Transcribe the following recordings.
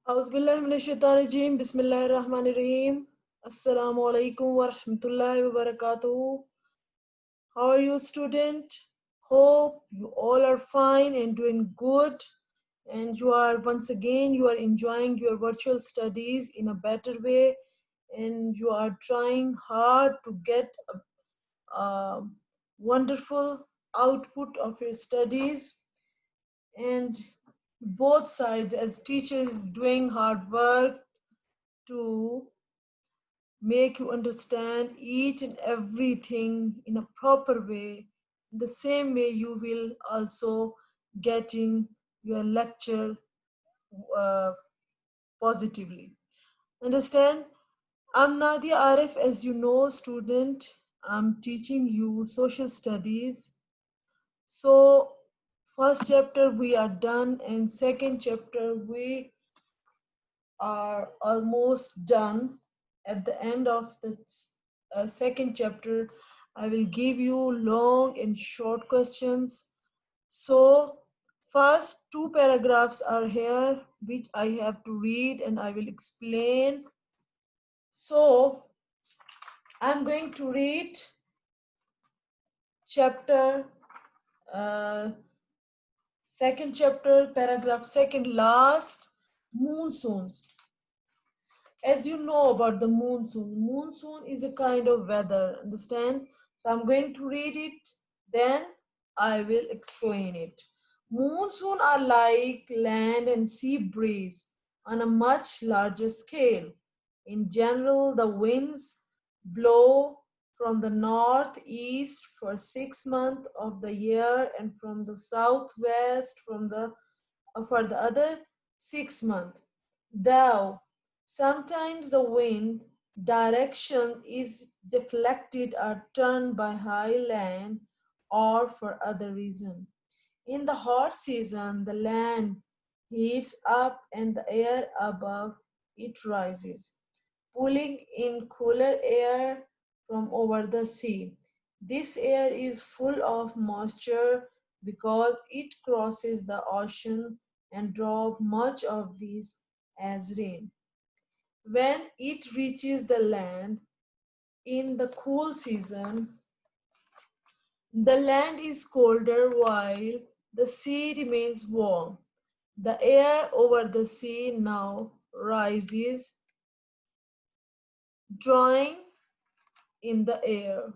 Auzubillahiminash-shaytanir-rajeem. Bismillahir-rahmanir-rahim. Assalamu alaikum wa rahmatullahi wa barakatuh. How are you, student? Hope you all are fine and doing good. And you are enjoying your virtual studies in a better way. And you are trying hard to get a wonderful output of your studies. And both sides, as teachers, doing hard work to make you understand each and everything in a proper way. The same way you will also getting your lecture uh, positively. Understand? I'm Nadia Arif, as you know, student. I'm teaching you social studies. So, first chapter we are done, and second chapter we are almost done. At the end of the second chapter, I will give you long and short questions. So, first two paragraphs are here, which I have to read and I will explain. So, I'm going to read chapter, uh, second chapter, paragraph second last, monsoons. As you know about the monsoon is a kind of weather, understand? So I'm going to read it, then I will explain it. Monsoon are like land and sea breeze on a much larger scale. In general, the winds blow from the northeast for 6 months of the year and from the southwest for the other 6 months. Though sometimes the wind direction is deflected or turned by high land or for other reason. In the hot season, the land heats up and the air above it rises, pulling in cooler air from over the sea. This air is full of moisture because it crosses the ocean and drops much of this as rain. When it reaches the land in the cool season, the land is colder while the sea remains warm. The air over the sea now rises, drawing in the air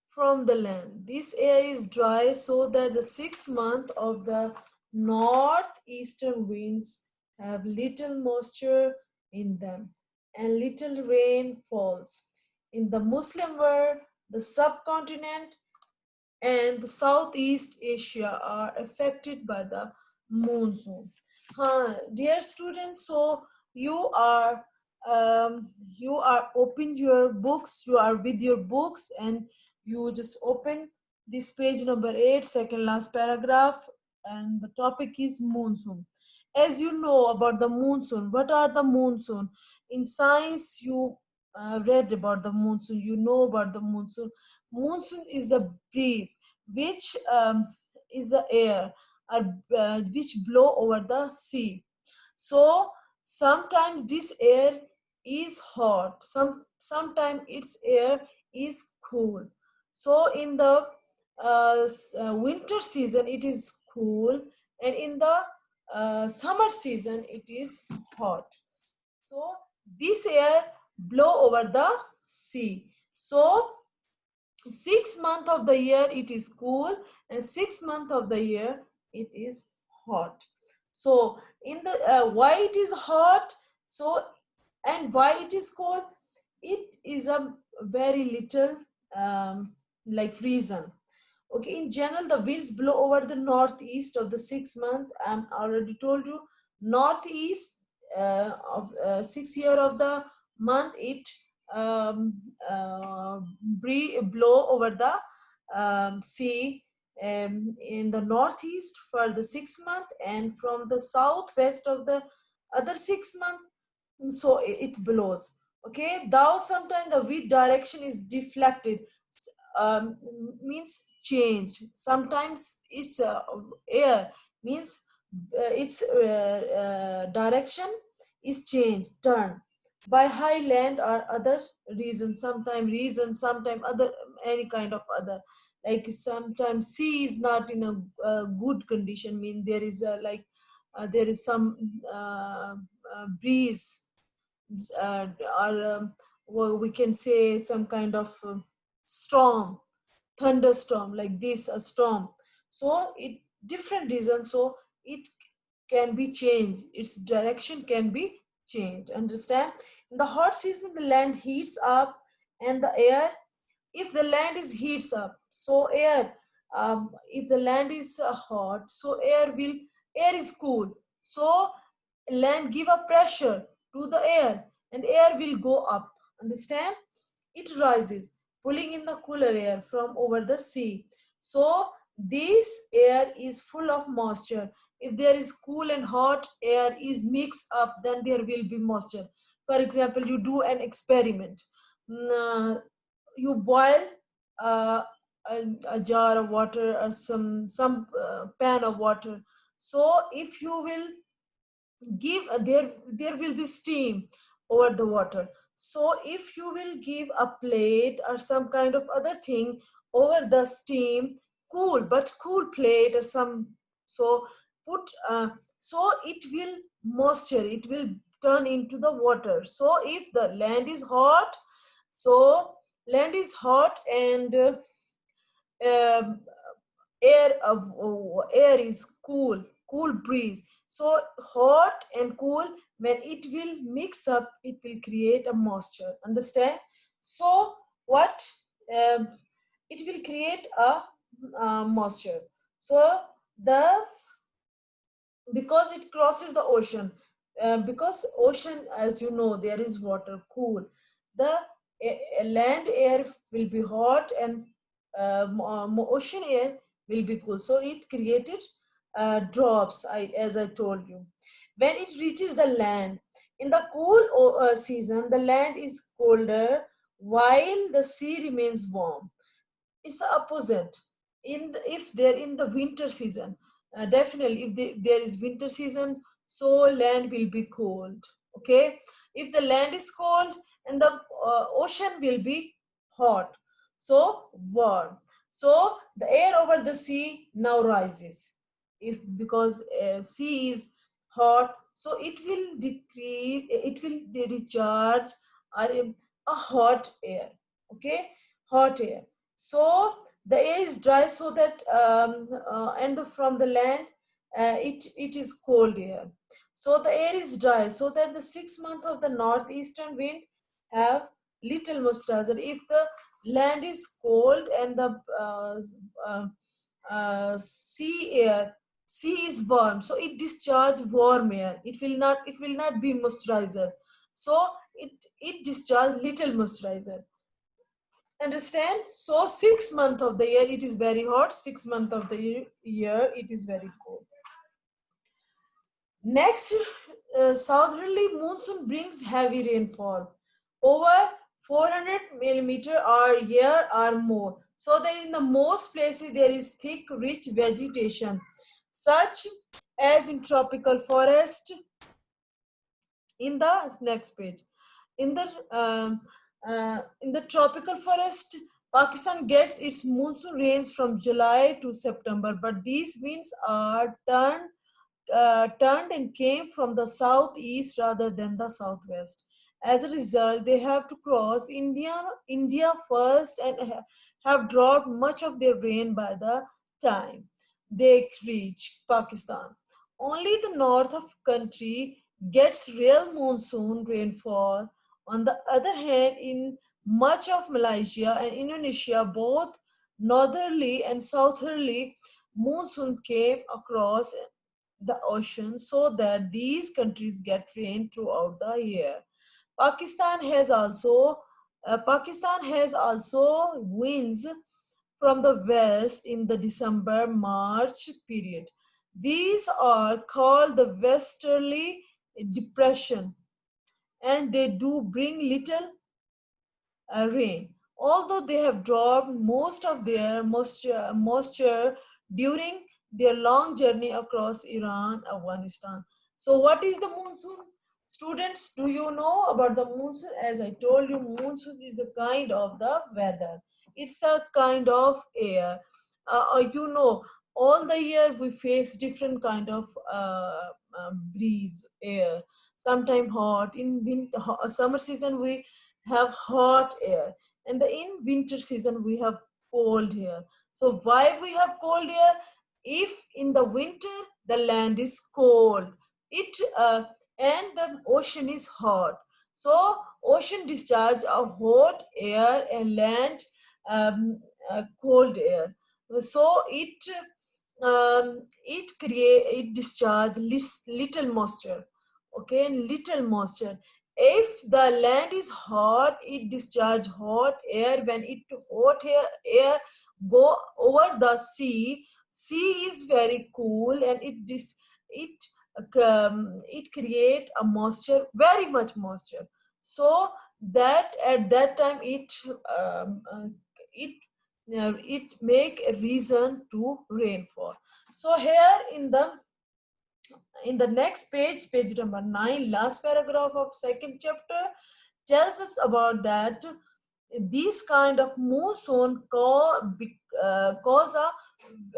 from the land. This air is dry so that the 6 months of the northeastern winds have little moisture in them and little rain falls. In the Muslim world, the subcontinent and the Southeast Asia are affected by the monsoon. Dear students, so you are you are open your books, you are with your books, and you just open this page number 8, second last paragraph, and the topic is monsoon. As you know about the monsoon, what are the monsoon? In science, you read about the monsoon, you know about the monsoon. Monsoon is a breeze which is the air which blow over the sea. So sometimes this air is hot, sometimes its air is cool. So in the winter season it is cool, and in the summer season it is hot. So this air blow over the sea. So 6 months of the year it is cool, and 6 months of the year it is hot. So in the why it is hot, so and why it is cold, it is a very little like reason. Okay, in general the winds blow over the northeast of the 6 month. I'm already told you, northeast of 6 year of the month it um, blow over the sea in the northeast for the 6 month, and from the southwest of the other 6 month, so it blows. Okay, though sometimes the wind direction is deflected, means change. Sometimes it's air, means its direction is changed, turned by high land or other reason, sometime other, any kind of other, like sometimes sea is not in a good condition, mean there is a like there is some breeze, or well, we can say some kind of storm, thunderstorm, like this, a storm. So it different reasons, so it can be changed, its direction can be changed, understand. In the hot season the land heats up and the air, if the land is heats up, so air, if the land is hot, so air is cool, so land give a pressure to the air and air will go up, understand. It rises, pulling in the cooler air from over the sea. So this air is full of moisture. If there is cool and hot air is mixed up, then there will be moisture. For example, you do an experiment. You boil uh, a jar of water or some pan of water. So if you will give there will be steam over the water, so if you will give a plate or some kind of other thing over the steam, cool but cool plate or some, so put so it will moisture, it will turn into the water. So if the land is hot, so land is hot and um, air is cool breeze, so hot and cool, when it will mix up it will create a moisture, understand. So what, um, it will create a moisture. So the, because it crosses the ocean, because ocean, as you know, there is water cool, the land air will be hot and ocean air will be cool, so it created drops, as I told you. When it reaches the land in the cool season, the land is colder while the sea remains warm. It's the opposite. If they're in the winter season, definitely if there is winter season, so land will be cold, okay. If the land is cold and the ocean will be hot, so warm, so the air over the sea now rises, if because sea is hot, so it will decrease, it will recharge a hot air, okay, hot air. So the air is dry, so that and from the land it is cold air. So the air is dry, so that the 6 months of the northeastern wind have little moisturizer. If the land is cold and the uh, sea is warm, so it discharge warm air. It will not be moisturizer. So it discharge little moisturizer, understand. So 6 months of the year it is very hot, 6 months of the year it is very cold. Next, southerly monsoon brings heavy rainfall over 400 millimeter or year or more, so that in the most places there is thick rich vegetation such as in tropical forest. In the next page, in the tropical forest, Pakistan gets its monsoon rains from July to September, but these winds are turned and came from the southeast rather than the southwest. As a result, they have to cross India first and have dropped much of their rain by the time they reach Pakistan. Only the north of country gets real monsoon rainfall. On the other hand, in much of Malaysia and Indonesia, both northerly and southerly monsoon came across the ocean, so that these countries get rain throughout the year. Pakistan has also winds from the west in the December March period. These are called the westerly depression, and they do bring little rain. Although they have dropped most of their moisture during their long journey across Iran, Afghanistan. So what is the monsoon? Students, do you know about the monsoon? As I told you, monsoon is a kind of the weather. It's a kind of air. You know, all the year we face different kind of breeze, air. Sometimes hot. In summer season we have hot air, and in winter season we have cold air. So why we have cold air? If in the winter the land is cold, it and the ocean is hot, so ocean discharge a hot air and land cold air. So it discharge little moisture. Okay, little moisture. If the land is hot, it discharge hot air. When it hot air go over the sea, sea is very cool, and it create a moisture, very much moisture. So that at that time it it make a reason to rainfall. So here in the next page, page number 9, last paragraph of second chapter tells us about that these kind of monsoon cause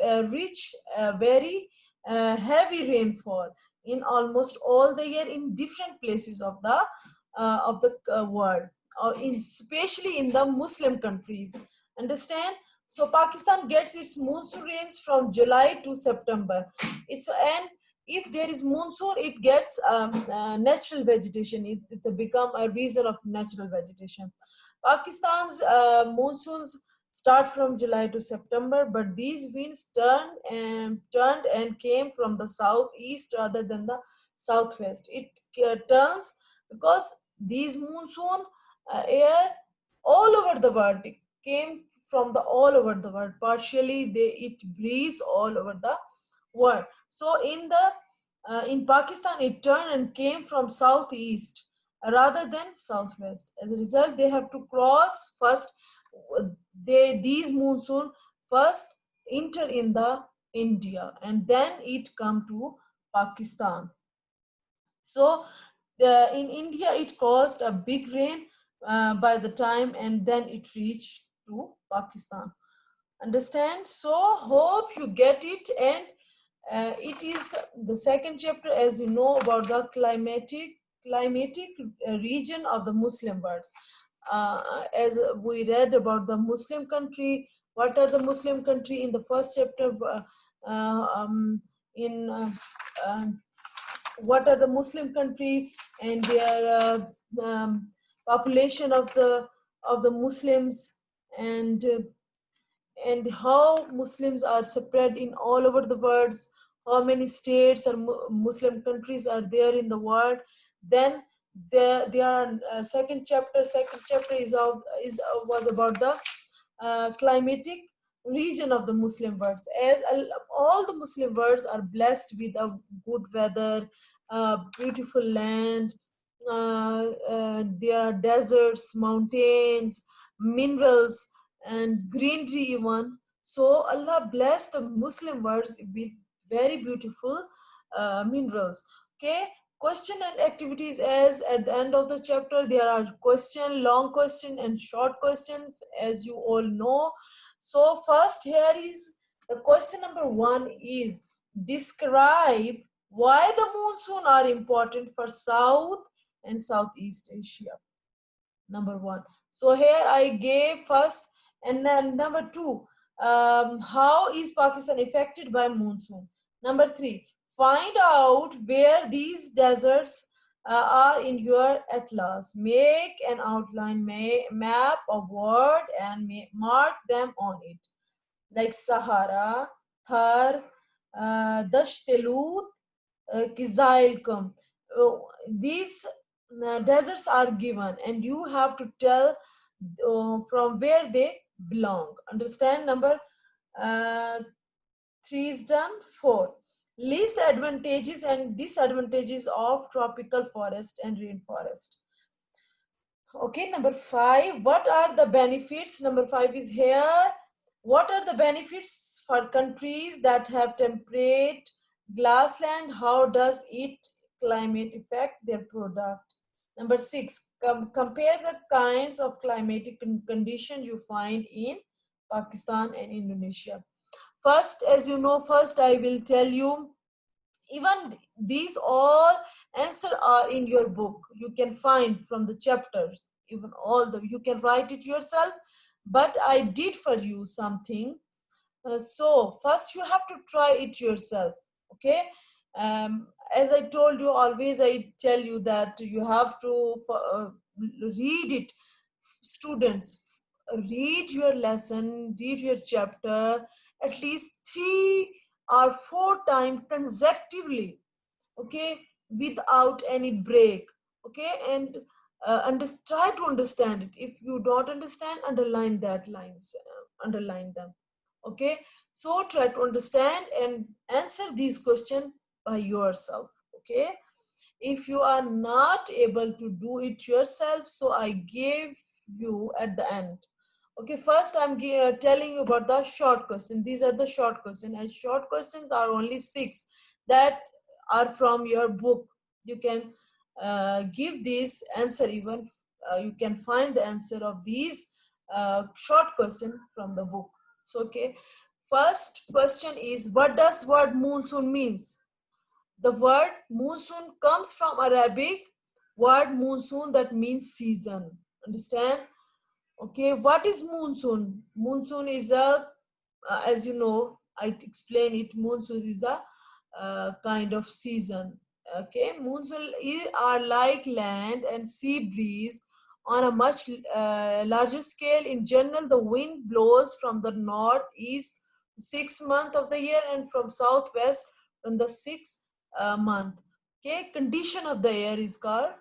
a rich, very heavy rainfall in almost all the year in different places of the world, or in especially in the Muslim countries. Understand? So Pakistan gets its monsoon rains from July to September. It's and if there is monsoon, it gets natural vegetation. It's become a reason of natural vegetation. Pakistan's monsoons start from July to September, but these winds turned and came from the southeast rather than the southwest. It turns because these monsoon air all over the world, it came from the all over the world. Partially, it breeze all over the world. So in Pakistan, it turned and came from southeast rather than southwest. As a result, they have to cross first. These monsoon first enter in the India, and then it come to Pakistan. So in India, it caused a big rain by the time, and then it reached to Pakistan. Understand? So hope you get it. And it is the second chapter, as you know, about the climatic region of the Muslim world. As we read about the Muslim country, what are the Muslim country in the first chapter? In What are the Muslim country and their population of the Muslims, and how Muslims are spread in all over the world, how many states or Muslim countries are there in the world. Then there are second chapter was about the climatic region of the Muslim world. As all the Muslim worlds are blessed with a good weather, beautiful land, there are deserts, mountains, minerals, and greenery even. So Allah blessed the Muslim world with very beautiful minerals. Okay, question and activities. As at the end of the chapter there are long question and short questions, as you all know. So first, here is the question number 1 is describe why the monsoon are important for South and Southeast Asia. Number 1. So here I gave first, and then number 2, how is Pakistan affected by monsoon? Number 3, find out where these deserts are in your atlas. Make an outline map of word and mark them on it, like Sahara, Thar, Dashtelut, Kizailkum. These deserts are given, and you have to tell from where they belong. Understand? Number 3 is done. 4. List the advantages and disadvantages of tropical forest and rainforest. Okay, number 5, what are the benefits? Number 5 is here. What are the benefits for countries that have temperate grassland, how does it climate affect their product? Number 6, compare the kinds of climatic conditions you find in Pakistan and Indonesia. First, as you know, first I will tell you, even these all answer are in your book. You can find from the chapters, even all the, you can write it yourself, but I did for you something. So first you have to try it yourself, okay? As I told you, always I tell you that you have to read it. Students, read your lesson, read your chapter at least 3 or 4 times consecutively, okay, without any break, okay? And try to understand it. If you don't understand, underline that lines, underline them, okay? So try to understand and answer these questions by yourself, okay? If you are not able to do it yourself, so I gave you at the end. Okay, first I'm telling you about the short question. These are the short questions, and short questions are only 6 that are from your book. You can give this answer, even you can find the answer of these short question from the book. So okay, first question is, what does word monsoon means? The word monsoon comes from Arabic word monsoon, that means season. Understand? Okay, what is monsoon? Monsoon is a, as you know, I explain it. Monsoon is a kind of season. Okay, monsoon are like land and sea breeze on a much larger scale. In general, the wind blows from the northeast 6 month of the year, and from southwest from the sixth month. Okay, condition of the air is called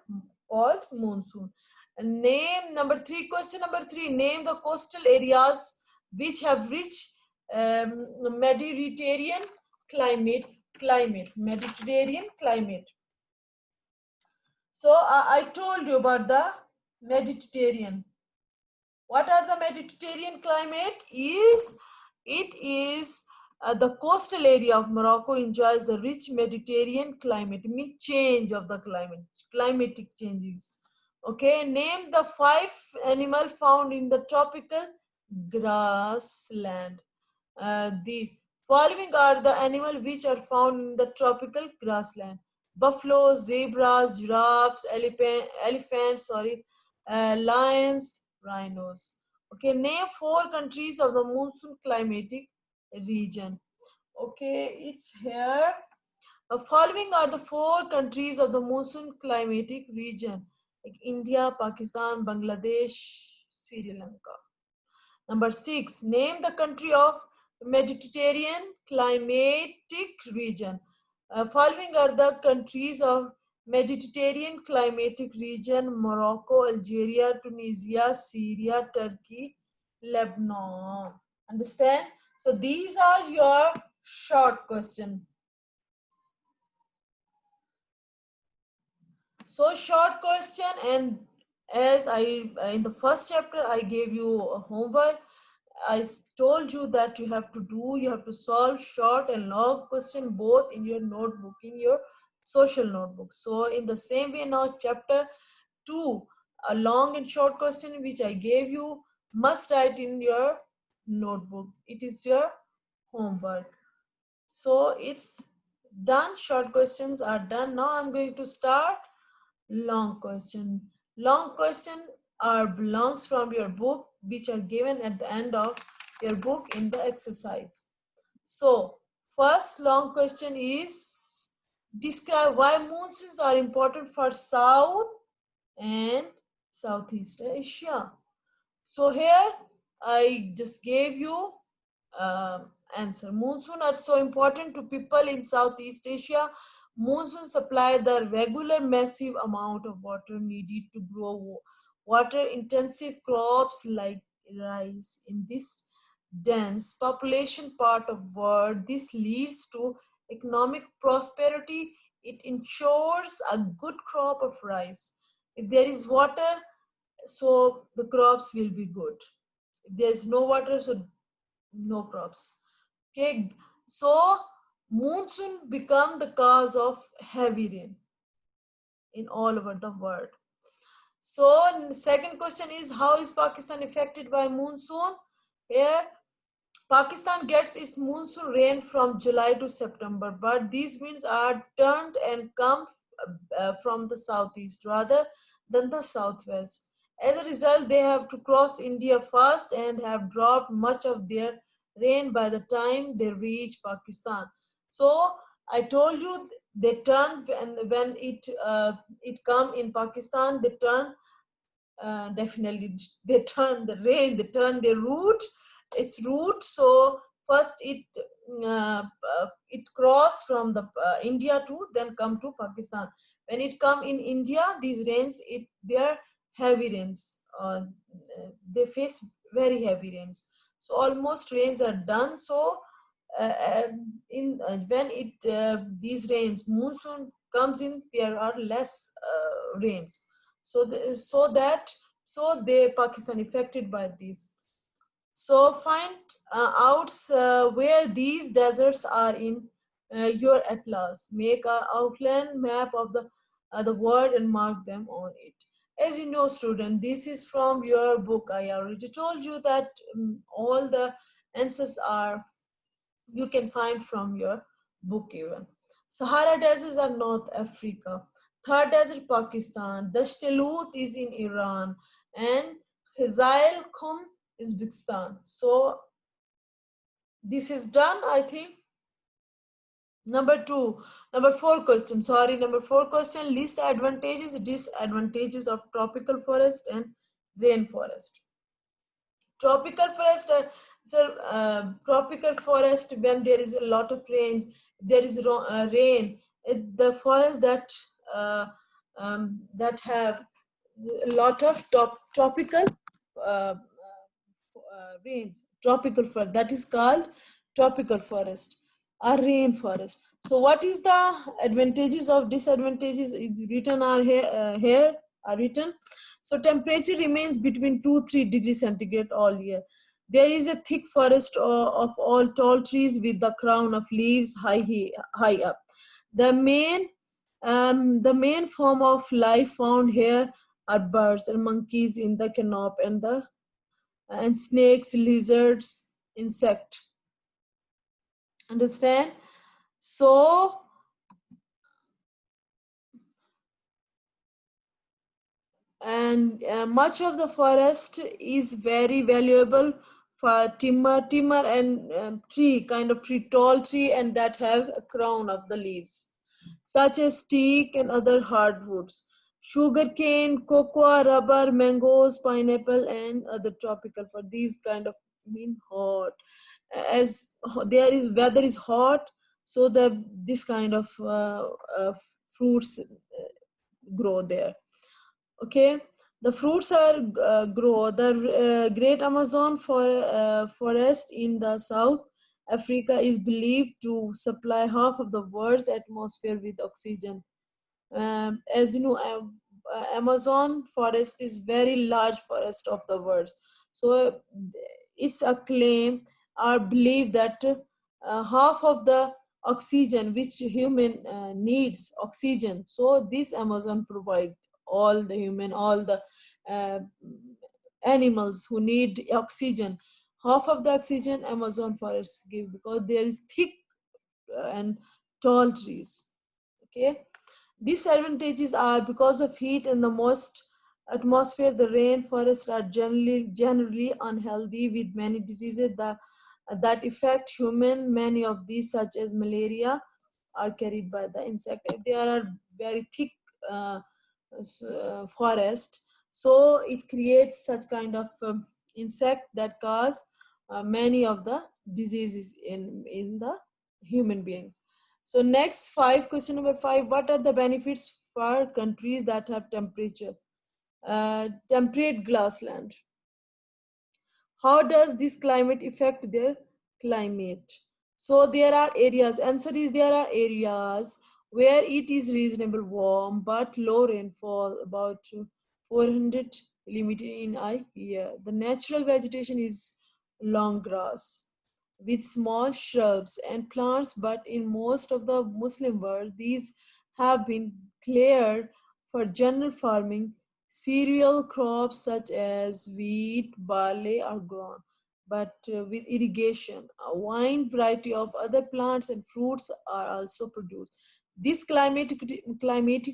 monsoon. And name number 3, question number 3, name the coastal areas which have rich Mediterranean Mediterranean climate. So I told you about the Mediterranean. What are the Mediterranean climate? It is the coastal area of Morocco enjoys the rich Mediterranean climate. It means change of the climate, climatic changes. Okay, name the 5 animal found in the tropical grassland. These following are the animals which are found in the tropical grassland: buffalo, zebras, giraffes, elephants, sorry, lions, rhinos. Okay, name 4 countries of the monsoon climatic region. Okay, it's here. Following are the 4 countries of the monsoon climatic region, like India, Pakistan, Bangladesh, Sri Lanka. Number 6, name the country of Mediterranean climatic region. Following are the countries of Mediterranean climatic region: Morocco, Algeria, Tunisia, Syria, Turkey, Lebanon. Understand? So these are your short question. So short question, and as I in the first chapter I gave you a homework. I told you that you have to solve short and long question both in your notebook, in your social notebook. So in the same way, now chapter 2, a long and short question which I gave you, must write in your notebook. It is your homework. So it's done. Short questions are done. Now I'm going to start long question. Long question are belongs from your book, which are given at the end of your book in the exercise. So first long question is, describe why monsoons are important for South and Southeast Asia. So here I just gave you answer. Monsoon are so important to people in Southeast Asia. Monsoon supply the regular massive amount of water needed to grow water intensive crops like rice in this dense population part of world. This leads to economic prosperity. It ensures a good crop of rice. If there is water, so the crops will be good. If there is no water, so no crops. Okay, so monsoon become the cause of heavy rain in all over the world. So second question is, how is Pakistan affected by monsoon? Here Pakistan gets its monsoon rain from July to September, but these winds are turned and come from the southeast rather than the southwest. As a result, they have to cross India first and have dropped much of their rain by the time they reach Pakistan. So I told you they turn when it come in Pakistan, they turn definitely they turn the rain, they turn their route, its route. So first it cross from the India to then come to Pakistan. When it come in India, these rains, they are heavy rains, they face very heavy rains, so almost rains are done. So in when it these rains monsoon comes in, there are less rains, so they Pakistan affected by these. So find out where these deserts are in your atlas. Make an outline map of the world and mark them on it. As you know, student, this is from your book. I already told you that all the answers are you can find from your book even. Sahara deserts are North Africa. Thar Desert, Pakistan. Dasht-e-Lut is in Iran. And Hizail Khum is Uzbekistan. So this is done, I think. Number four question. Sorry, number four question. List the advantages, disadvantages of tropical forest and rainforest. Tropical forest, tropical forest, when there is a lot of rains, there is rain. The forest that have a lot of tropical rains, tropical forest, that is called tropical forest or rainforest. So what is the advantages of disadvantages is written are here are written. So temperature remains between 2-3 degrees centigrade all year. There is a thick forest of all tall trees with the crown of leaves high up. The main form of life found here are birds and monkeys in the canopy and snakes, lizards, insect. Understand? So and much of the forest is very valuable for timber and tree, kind of tree, tall tree, and that have a crown of the leaves, such as teak and other hardwoods, sugarcane, cocoa, rubber, mangoes, pineapple, and other tropical for these kind of mean hot. As there is weather is hot, so the this kind of fruits grow there. Okay, the fruits are grow the great Amazon forest in the South Africa is believed to supply half of the world's atmosphere with oxygen. As you know, Amazon forest is very large forest of the world. So it's a claim or belief that half of the oxygen which human needs oxygen, so this Amazon provide all the human, all the uh, animals who need oxygen. Half of the oxygen Amazon forests give because there is thick and tall trees. Okay, disadvantages are because of heat and the most atmosphere. The rainforests are generally unhealthy with many diseases that affect human. Many of these, such as malaria, are carried by the insect. There are very thick uh, forest, so it creates such kind of insect that cause many of the diseases in the human beings. So next five, question number five, what are the benefits for countries that have temperate grassland? How does this climate affect their climate? So there are areas, answer is there are areas where it is reasonable warm but low rainfall, about 400 millimeter in a year. The natural vegetation is long grass. with small shrubs and plants, but in most of the Muslim world, these have been cleared for general farming. Cereal crops such as wheat, barley are grown, but with irrigation. A wide variety of other plants and fruits are also produced. This climatic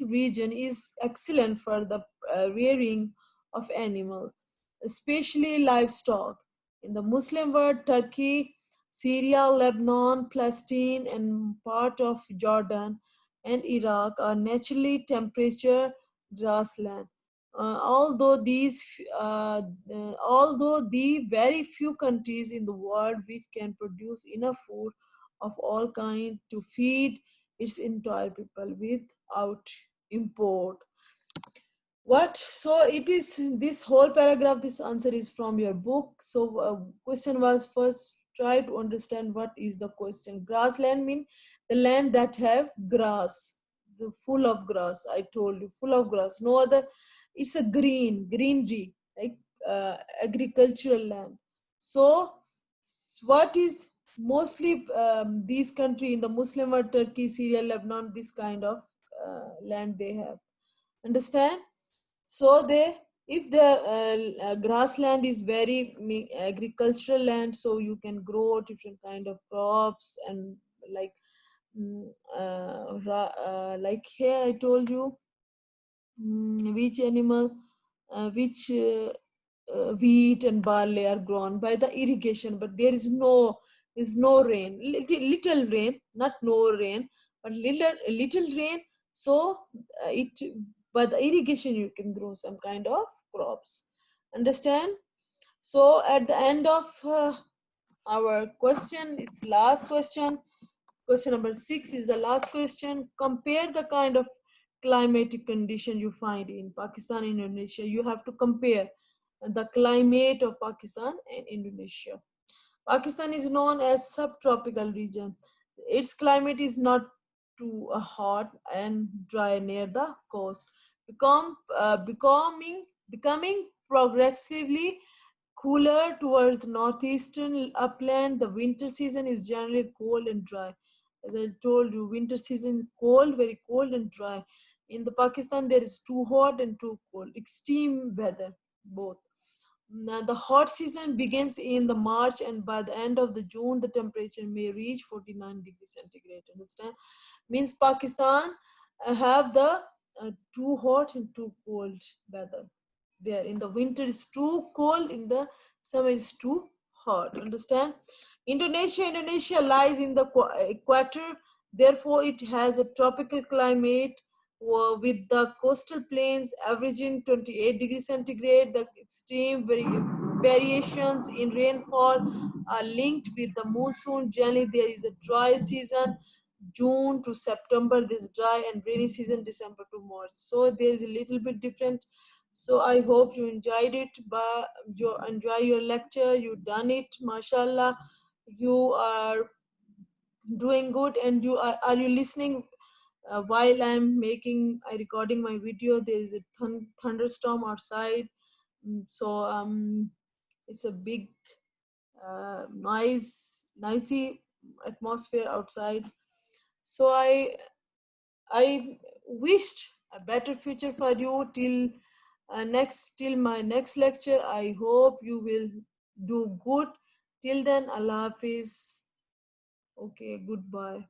region is excellent for the rearing of animals, especially livestock. In the Muslim world, Turkey, Syria, Lebanon, Palestine, and part of Jordan and Iraq are naturally temperature grassland. Although the very few countries in the world which can produce enough food of all kinds to feed its entire people without import. What? So it is this whole paragraph, this answer is from your book. So question was, first try to understand what is the question. Grassland mean the land that have grass, the full of grass. I told you, full of grass. No other. It's a greenery, like agricultural land. So what is mostly these country in the Muslim world, Turkey, Syria, Lebanon, this kind of land they have. Understand? So they, if the grassland is very agricultural land, so you can grow different kind of crops and like like here I told you which animal, which wheat and barley are grown by the irrigation, but there is no rain, little rain, not no rain, but little rain. So it, by the irrigation you can grow some kind of crops. Understand? So at the end of our question, it's last question. Question number 6 is the last question. Compare the kind of climatic condition you find in Pakistan and Indonesia. You have to compare the climate of Pakistan and Indonesia. Pakistan is known as subtropical region. Its climate is not too hot and dry near the coast, becoming progressively cooler towards the northeastern upland. The winter season is generally cold and dry. As I told you, winter season is cold, very cold and dry. In the Pakistan, there is too hot and too cold, extreme weather, both. Now, the hot season begins in the March, and by the end of the June, the temperature may reach 49 degrees centigrade. Understand? Means Pakistan have the too hot and too cold weather. There in the winter it's too cold, in the summer it's too hot. Understand? Indonesia lies in the equator, therefore it has a tropical climate with the coastal plains averaging 28 degrees centigrade. The extreme variations in rainfall are linked with the monsoon. Generally there is a dry season, June to September this dry, and rainy season December to March. So there is a little bit different. So I hope you enjoyed it, but you enjoy your lecture. You done it, mashallah. You are doing good, and are you listening while I recording my video? There is a thunderstorm outside. So it's a big noisy atmosphere outside. So I wished a better future for you till my next lecture. I hope you will do good. Till then, Allah Hafiz. Okay, goodbye.